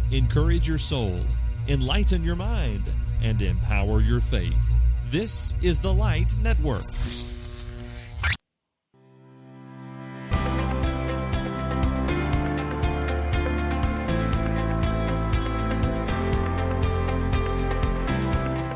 encourage your soul, enlighten your mind, and empower your faith. This is the Light Network.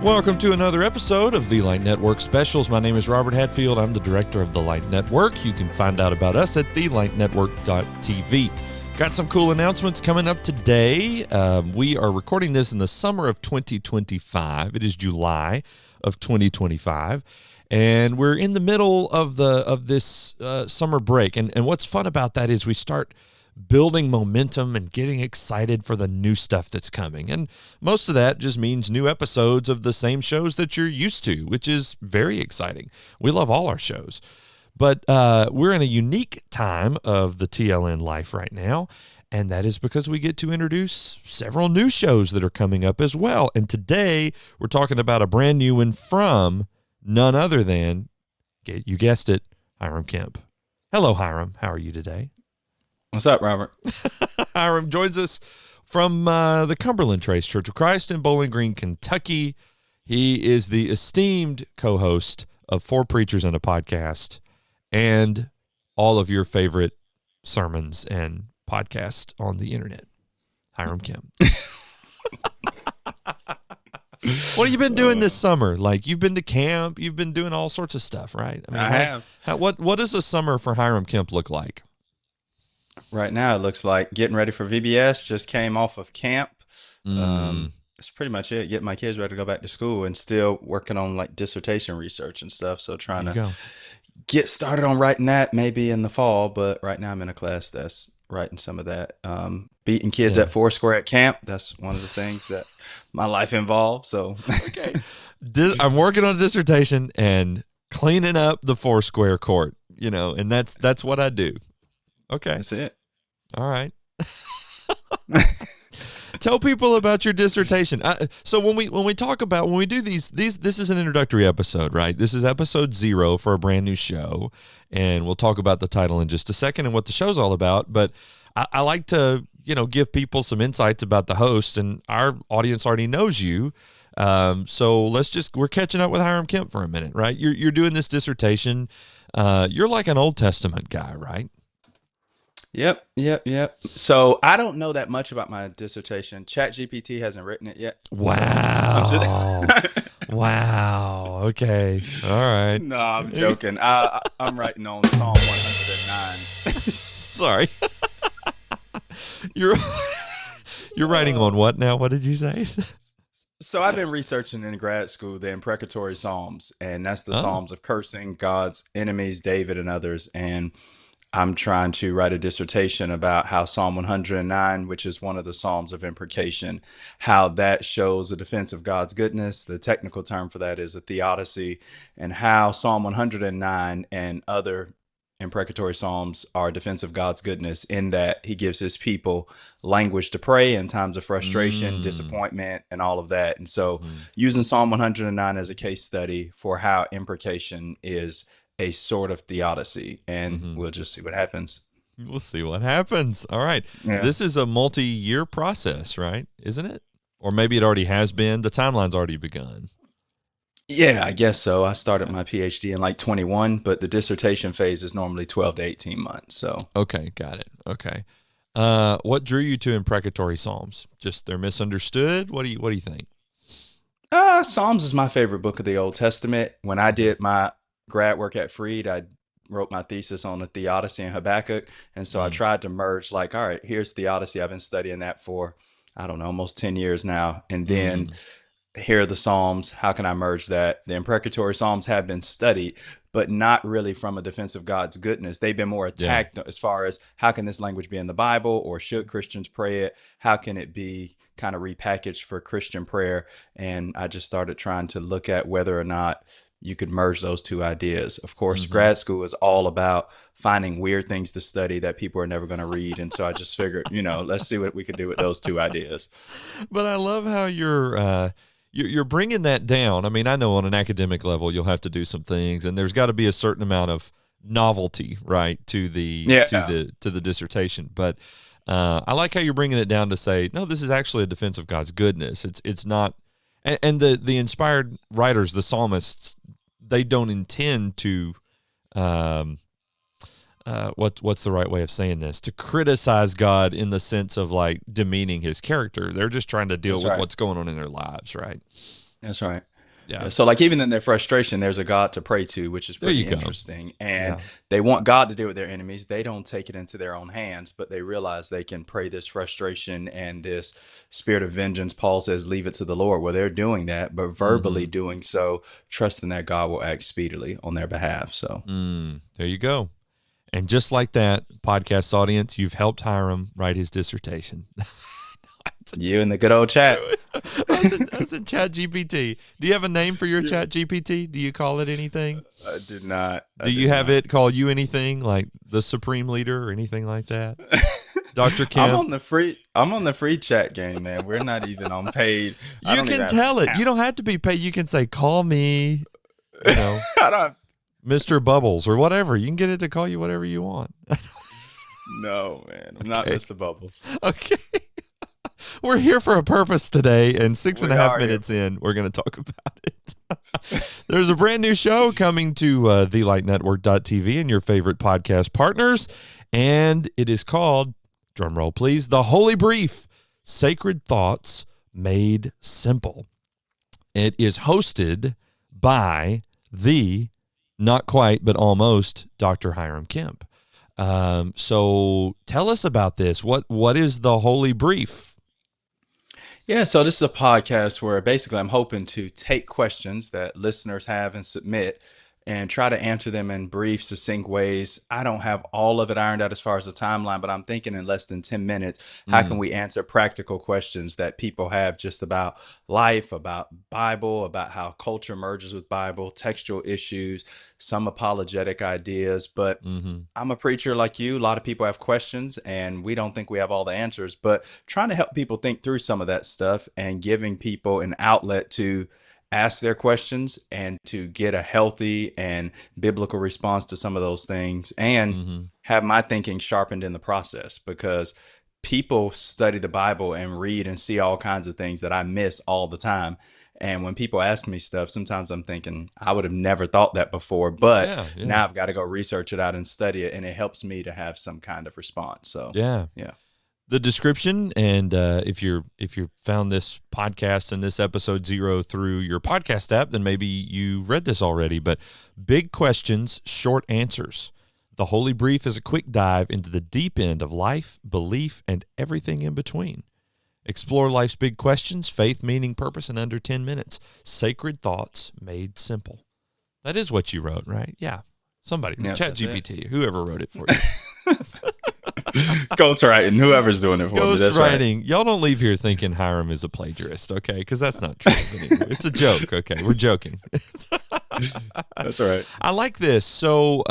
Welcome to another episode of the Light Network Specials. My name is Robert Hatfield. I'm the director of the Light Network. You can find out about us at thelightnetwork.tv. Got some cool announcements coming up today. We are recording this in the summer of 2025. It is July of 2025, and we're in the middle of this summer break. And what's fun about that is we start building momentum and getting excited for the new stuff that's coming. And most of that just means new episodes of the same shows that you're used to, which is very exciting. We love all our shows. But we're in a unique time of the TLN life right now, and that is because we get to introduce several new shows that are coming up as well. And today, we're talking about a brand new one from none other than, you guessed it, Hiram Kemp. Hello, Hiram. How are you today? What's up, Robert? Hiram joins us from the Cumberland Trace Church of Christ in Bowling Green, Kentucky. He is the esteemed co-host of Four Preachers and a Podcast and all of your favorite sermons and podcasts on the internet. Hiram Kemp. What have you been doing this summer? Like, you've been to camp, you've been doing all sorts of stuff, right? I have. What does a summer for Hiram Kemp look like? Right now, it looks like getting ready for VBS. Just came off of camp. That's pretty much it. Getting my kids ready to go back to school and still working on like dissertation research and stuff. So trying to get started on writing that maybe in the fall. But right now I'm in a class that's writing some of that. Beating kids at Foursquare at camp. That's one of the things that my life involves. So okay, I'm working on a dissertation and cleaning up the Foursquare court. And that's what I do. Okay. That's it. All right. Tell people about your dissertation. So when we do these, this is an introductory episode, right? This is episode 0 for a brand new show, and we'll talk about the title in just a second and what the show's all about. But I like to, give people some insights about the host, and our audience already knows you. So we're catching up with Hiram Kemp for a minute, right? You're doing this dissertation. You're like an Old Testament guy, right? Yep. So I don't know that much about my dissertation. ChatGPT hasn't written it yet. Wow. Wow. Okay. All right. No, I'm joking. I'm writing on Psalm 109. Sorry. You're writing on what now? What did you say? So I've been researching in grad school the imprecatory Psalms, and that's the Psalms of cursing God's enemies, David and others. And I'm trying to write a dissertation about how Psalm 109, which is one of the Psalms of imprecation, how that shows a defense of God's goodness. The technical term for that is a theodicy, and how Psalm 109 and other imprecatory Psalms are a defense of God's goodness in that he gives his people language to pray in times of frustration, disappointment, and all of that. And so using Psalm 109 as a case study for how imprecation is a sort of theodicy, and we'll just see what happens. We'll see what happens. All right. Yeah. This is a multi-year process, right? Isn't it? Or maybe it already has been. The timeline's already begun. Yeah, I guess so. I started my PhD in like 21, but the dissertation phase is normally 12 to 18 months. So okay, got it. Okay. What drew you to imprecatory Psalms? Just they're misunderstood? What do you think? Psalms is my favorite book of the Old Testament. When I did my grad work at Freed, I wrote my thesis on the theodicy in Habakkuk. And so I tried to merge all right, here's theodicy. I've been studying that for, almost 10 years now. And then here are the Psalms. How can I merge that? The imprecatory Psalms have been studied, but not really from a defense of God's goodness. They've been more attacked as far as how can this language be in the Bible, or should Christians pray it? How can it be kind of repackaged for Christian prayer? And I just started trying to look at whether or not you could merge those two ideas. Of course, grad school is all about finding weird things to study that people are never going to read. And so I just figured, let's see what we could do with those two ideas. But I love how you're bringing that down. I mean, I know on an academic level, you'll have to do some things, and there's got to be a certain amount of novelty, right, to Yeah. the dissertation. But I like how you're bringing it down to say, no, this is actually a defense of God's goodness. It's not, and the inspired writers, the psalmists, they don't intend to, what's the right way of saying this? To criticize God in the sense of like demeaning his character. They're just trying to deal That's with right. what's going on in their lives, right? That's right. Yeah. Yeah, so like even in their frustration, there's a God to pray to, which is There you pretty go. interesting. And Yeah. they want God to deal with their enemies. They don't take it into their own hands, but they realize they can pray this frustration and this spirit of vengeance. Paul says, leave it to the Lord. Well, they're doing that, but verbally doing so, trusting that God will act speedily on their behalf. So There you go. And just like that, podcast audience, you've helped Hiram write his dissertation. you and the good old chat. I was in Chat GPT. Do you have a name for your Chat GPT? Do you call it anything? I did not. Do you have it call you anything, like the Supreme Leader or anything like that? Dr. Kemp? I'm on the free chat game, man. We're not even on paid. You can tell it. You don't have to be paid. You can say, call me, I don't. Mr. Bubbles or whatever. You can get it to call you whatever you want. No, man. I'm not Mr. Bubbles. Okay. We're here for a purpose today, and 6.5 are minutes in, we're going to talk about it. There's a brand new show coming to thelightnetwork.tv and your favorite podcast partners, and it is called, drumroll please, The Holy Brief, Sacred Thoughts Made Simple. It is hosted by the, not quite, but almost, Dr. Hiram Kemp. So tell us about this. What is The Holy Brief? Yeah, so this is a podcast where basically I'm hoping to take questions that listeners have and submit and try to answer them in brief, succinct ways. I don't have all of it ironed out as far as the timeline, but I'm thinking in less than 10 minutes, how can we answer practical questions that people have just about life, about Bible, about how culture merges with Bible, textual issues, some apologetic ideas. But I'm a preacher like you. A lot of people have questions and we don't think we have all the answers, but trying to help people think through some of that stuff and giving people an outlet to ask their questions and to get a healthy and biblical response to some of those things and have my thinking sharpened in the process, because people study the Bible and read and see all kinds of things that I miss all the time. And when people ask me stuff, sometimes I'm thinking I would have never thought that before, but now I've got to go research it out and study it. And it helps me to have some kind of response. So, yeah. The description, and if you found this podcast and this episode 0 through your podcast app, then maybe you read this already. But big questions, short answers. The Holy Brief is a quick dive into the deep end of life, belief, and everything in between. Explore life's big questions, faith, meaning, purpose in under 10 minutes. Sacred thoughts made simple. That is what you wrote, right? Yeah. Somebody, Chat GPT, whoever wrote it for you. Ghostwriting, whoever's doing it for me. Ghostwriting. Right. Y'all don't leave here thinking Hiram is a plagiarist, okay? Because that's not true anymore. It's a joke, okay? We're joking. That's right. I like this. So,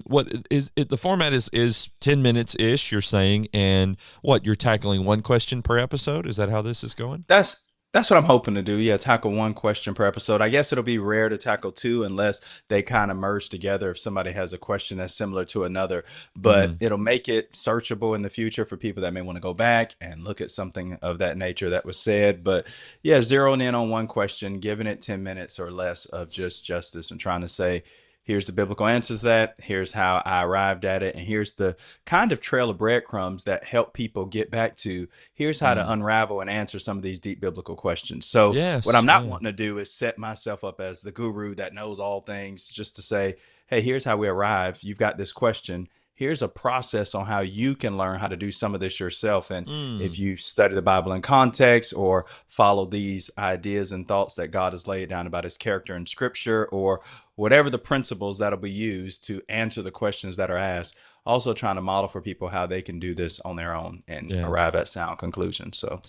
what is it? The format is 10 minutes ish. You're saying, and what you're tackling one question per episode. Is that how this is going? That's what I'm hoping to do. Yeah, tackle one question per episode. I guess it'll be rare to tackle two unless they kind of merge together if somebody has a question that's similar to another. But it'll make it searchable in the future for people that may want to go back and look at something of that nature that was said. But yeah, zeroing in on one question, giving it 10 minutes or less of just justice and trying to say, here's the biblical answers to that. Here's how I arrived at it. And here's the kind of trail of breadcrumbs that help people get back to, here's how to unravel and answer some of these deep biblical questions. So what I'm not wanting to do is set myself up as the guru that knows all things, just to say, hey, here's how we arrived. You've got this question. Here's a process on how you can learn how to do some of this yourself. And if you study the Bible in context or follow these ideas and thoughts that God has laid down about his character in scripture, or whatever the principles that'll be used to answer the questions that are asked, also trying to model for people how they can do this on their own and arrive at sound conclusions. So,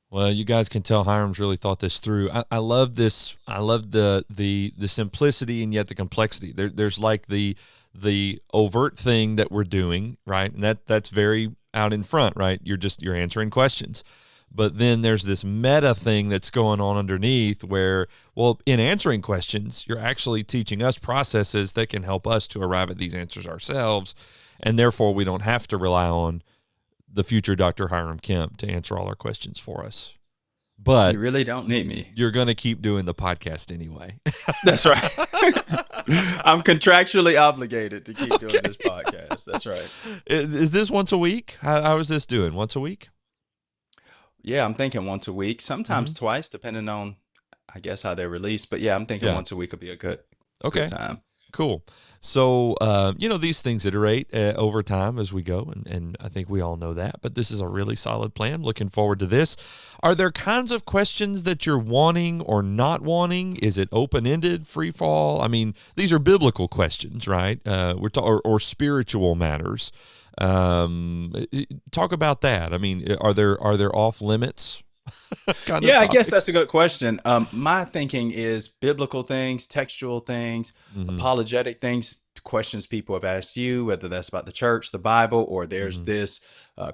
well, you guys can tell Hiram's really thought this through. I love this. I love the simplicity and yet the complexity. There's like the overt thing that we're doing, right? And that's very out in front, right? You're answering questions. But then there's this meta thing that's going on underneath where, well, in answering questions, you're actually teaching us processes that can help us to arrive at these answers ourselves. And therefore, we don't have to rely on the future Dr. Hiram Kemp to answer all our questions for us. But you really don't need me. You're going to keep doing the podcast anyway. That's right. I'm contractually obligated to keep doing this podcast. That's right. Is this once a week? How is this doing? Once a week? Yeah, I'm thinking once a week, sometimes twice, depending on, I guess, how they're released. But yeah, I'm thinking once a week would be a good time. Cool. So, these things iterate over time as we go, and I think we all know that. But this is a really solid plan. Looking forward to this. Are there kinds of questions that you're wanting or not wanting? Is it open-ended, free fall? I mean, these are biblical questions, right? Or spiritual matters. Talk about that. I mean, are there off limits? I guess that's a good question. My thinking is biblical things, textual things, apologetic things, questions people have asked you, whether that's about the church, the Bible, or there's this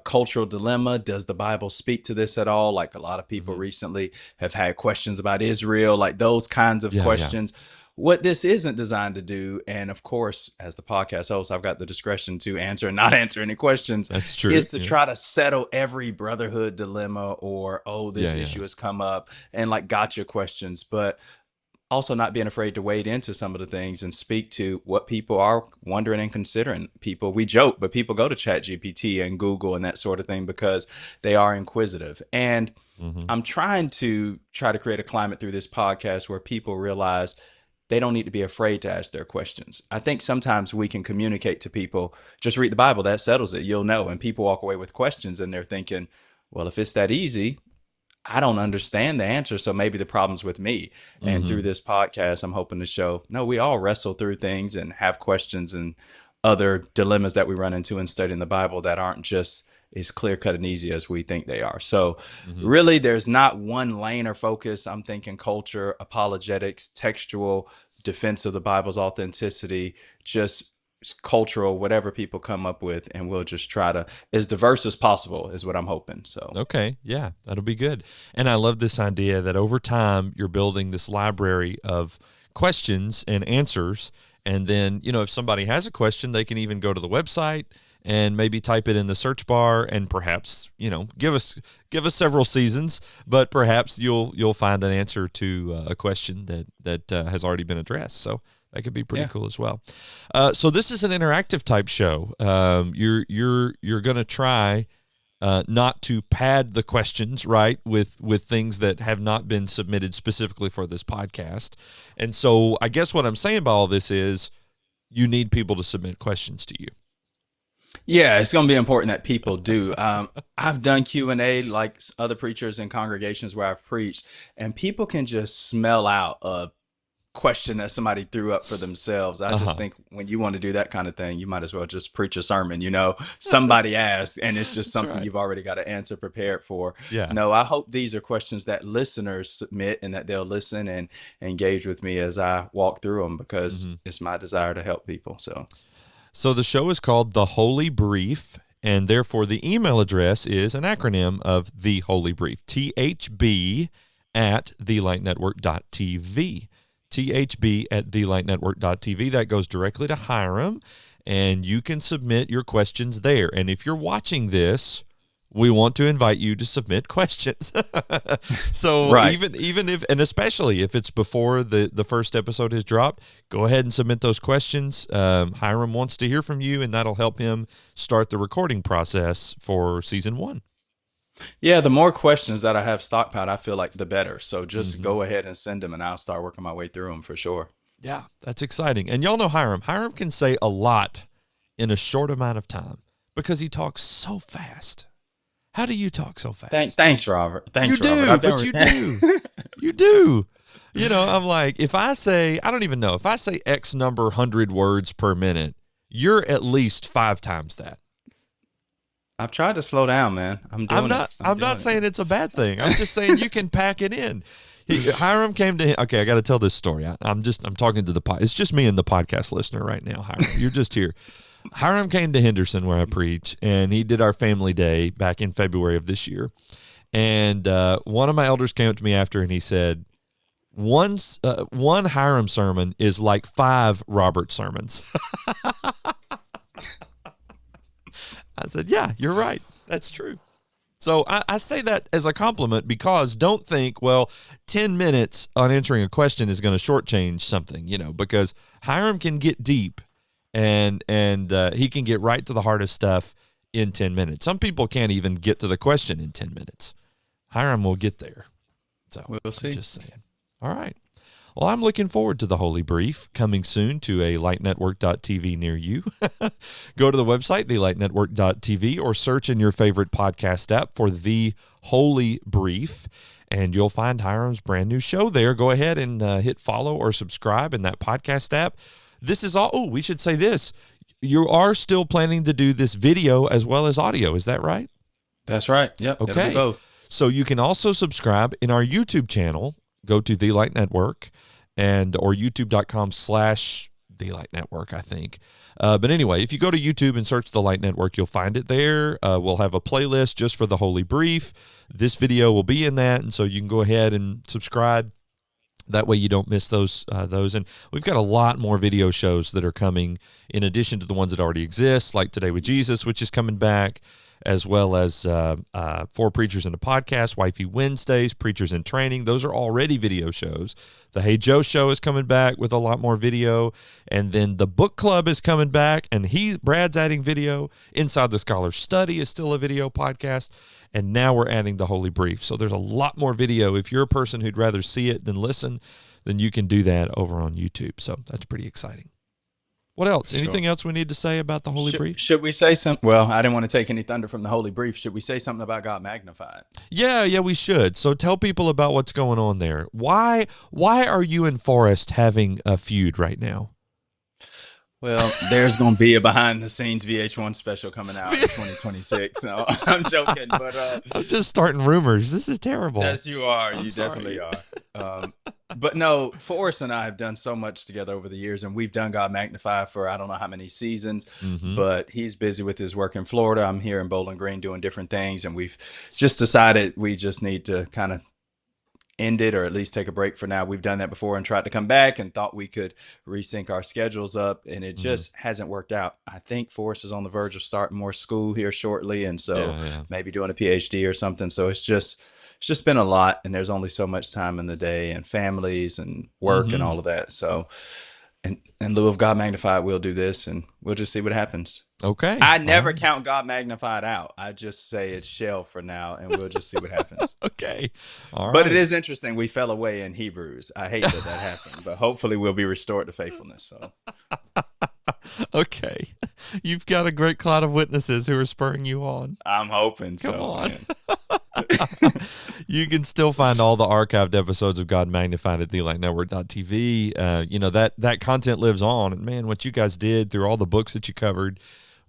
cultural dilemma. Does the Bible speak to this at all? Like a lot of people recently have had questions about Israel, like those kinds of questions. What this isn't designed to do, and of course, as the podcast host, I've got the discretion to answer and not answer any questions. That's true. Is to try to settle every brotherhood dilemma or, this issue has come up, and like gotcha questions, but also not being afraid to wade into some of the things and speak to what people are wondering and considering. We joke, but people go to ChatGPT and Google and that sort of thing because they are inquisitive. And I'm trying to create a climate through this podcast where people realize they don't need to be afraid to ask their questions. I think sometimes we can communicate to people, just read the Bible, that settles it, you'll know. And people walk away with questions and they're thinking, well, if it's that easy, I don't understand the answer, so maybe the problem's with me. And through this podcast, I'm hoping to show, no, we all wrestle through things and have questions and other dilemmas that we run into in studying the Bible that aren't just as clear-cut and easy as we think they are. So really, there's not one lane or focus. I'm thinking culture, apologetics, textual, defense of the Bible's authenticity, just cultural, whatever people come up with, and we'll just try to as diverse as possible is what I'm hoping. So okay, yeah, that'll be good. And I love this idea that over time you're building this library of questions and answers, and then if somebody has a question, they can even go to the website and maybe type it in the search bar, and perhaps give us several seasons, but perhaps you'll find an answer to a question that has already been addressed. So that could be pretty cool as well. So this is an interactive type show. You're going to try not to pad the questions, right, with things that have not been submitted specifically for this podcast. And so I guess what I'm saying by all this is you need people to submit questions to you. Yeah, it's going to be important that people do. I've done Q&A like other preachers in congregations where I've preached, and people can just smell out a question that somebody threw up for themselves. I just think when you want to do that kind of thing, you might as well just preach a sermon. Somebody asked, and it's just something you've already got an answer prepared for. Yeah. No, I hope these are questions that listeners submit and that they'll listen and engage with me as I walk through them, because it's my desire to help people. So the show is called The Holy Brief, and therefore the email address is an acronym of The Holy Brief, thb@thelightnetwork.tv, thb@thelightnetwork.tv. That goes directly to Hyram, and you can submit your questions there. And if you're watching this, we want to invite you to submit questions. So even if, and especially if it's before the first episode has dropped, go ahead and submit those questions. Hyram wants to hear from you, and that'll help him start the recording process for season 1. Yeah, the more questions that I have stockpiled, I feel like the better. So just go ahead and send them, and I'll start working my way through them for sure. Yeah, that's exciting. And y'all know Hyram. Hyram can say a lot in a short amount of time because he talks so fast. How do you talk so fast? Thanks, Robert. You do. You do. I'm like, if I say X number 100 words per minute, you're at least 5 times that. I've tried to slow down, man. I'm not saying it's a bad thing. I'm just saying you can pack it in. Hiram came to him. Okay, I got to tell this story. I'm talking to the pod. It's just me and the podcast listener right now, Hiram. You're just here. Hiram came to Henderson where I preach, and he did our family day back in February of this year. And one of my elders came up to me after, and he said, one Hiram sermon is like 5 Robert sermons. I said, yeah, you're right. That's true. So I say that as a compliment, because don't think, well, 10 minutes on answering a question is going to shortchange something, because Hiram can get deep and he can get right to the heart of stuff in 10 minutes. Some people can't even get to the question in 10 minutes. Hiram will get there. So we'll see. I'm just saying. All right. Well, I'm looking forward to the Holy Brief coming soon to a lightnetwork.tv near you. Go to the website, thelightnetwork.tv, or search in your favorite podcast app for The Holy Brief, and you'll find Hiram's brand new show there. Go ahead and hit follow or subscribe in that podcast app. This is all. Oh, we should say this. You are still planning to do this video as well as audio. Is that right? That's right. Yep. Okay. So you can also subscribe in our YouTube channel. Go to The Light Network or youtube.com/The Light Network, I think. But anyway, if you go to YouTube and search The Light Network, you'll find it there. We'll have a playlist just for the Holy Brief. This video will be in that, and so you can go ahead and subscribe. That way you don't miss those. And we've got a lot more video shows that are coming in addition to the ones that already exist, like Today with Jesus, which is coming back, as well as 4 Preachers in a Podcast, Wifey Wednesdays, Preachers in Training. Those are already video shows. The Hey Joe Show is coming back with a lot more video. And then the Book Club is coming back, and Brad's adding video. Inside the Scholar's Study is still a video podcast. And now we're adding the Holy Brief. So there's a lot more video. If you're a person who'd rather see it than listen, then you can do that over on YouTube. So that's pretty exciting. What else? Sure. Anything else we need to say about the Holy Brief? Should we say something? Well, I didn't want to take any thunder from the Holy Brief. Should we say something about God Magnified? Yeah, we should. So tell people about what's going on there. Why are you and Forrest having a feud right now? Well, there's going to be a behind-the-scenes VH1 special coming out in 2026. No, I'm joking, but I'm just starting rumors. This is terrible. Yes, you are. You definitely are. But no, Forrest and I have done so much together over the years, and we've done God Magnify for I don't know how many seasons, but he's busy with his work in Florida. I'm here in Bowling Green doing different things, and we've just decided we just need to kind of end it, or at least take a break for now. We've done that before and tried to come back and thought we could resync our schedules up, and it just hasn't worked out. I think Forrest is on the verge of starting more school here shortly, and so maybe doing a PhD or something. So it's just been a lot, and there's only so much time in the day, and families and work and all of that. So in lieu of God Magnified, we'll do this, and we'll just see what happens. Okay. I never count God Magnified out. I just say it's shelved for now, and we'll just see what happens. Okay. All right. But it is interesting. We fell away in Hebrews. I hate that happened, but hopefully we'll be restored to faithfulness. So. Okay. You've got a great cloud of witnesses who are spurring you on. I'm hoping so. Come on. You can still find all the archived episodes of God Magnified at thelightnetwork.tv. That content lives on. And man, what you guys did through all the books that you covered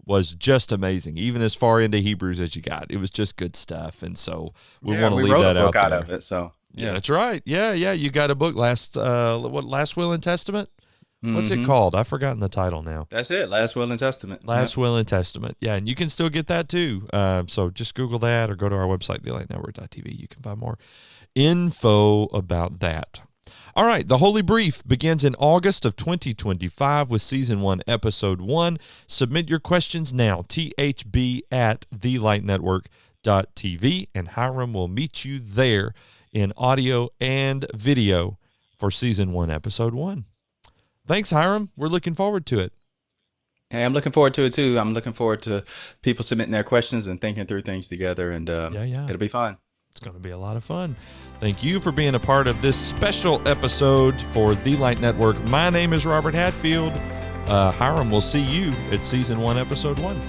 was just amazing. Even as far into Hebrews as you got, it was just good stuff. And so we want to leave that out there. Out of it, so yeah, that's right. Yeah. You got a book, Last Will and Testament. What's it called? I've forgotten the title now. That's it. Last Will and Testament. Last Will and Testament. Yeah, and you can still get that too. So just Google that or go to our website, thelightnetwork.tv. You can find more info about that. All right, the Holy Brief begins in August of 2025 with Season 1, Episode 1. Submit your questions now, thb@thelightnetwork.tv, and Hyram will meet you there in audio and video for Season 1, Episode 1. Thanks, Hyram. We're looking forward to it. Hey, I'm looking forward to it too. I'm looking forward to people submitting their questions and thinking through things together, and it'll be fun. It's going to be a lot of fun. Thank you for being a part of this special episode for The Light Network. My name is Robert Hatfield. Hyram will see you at Season 1, Episode 1.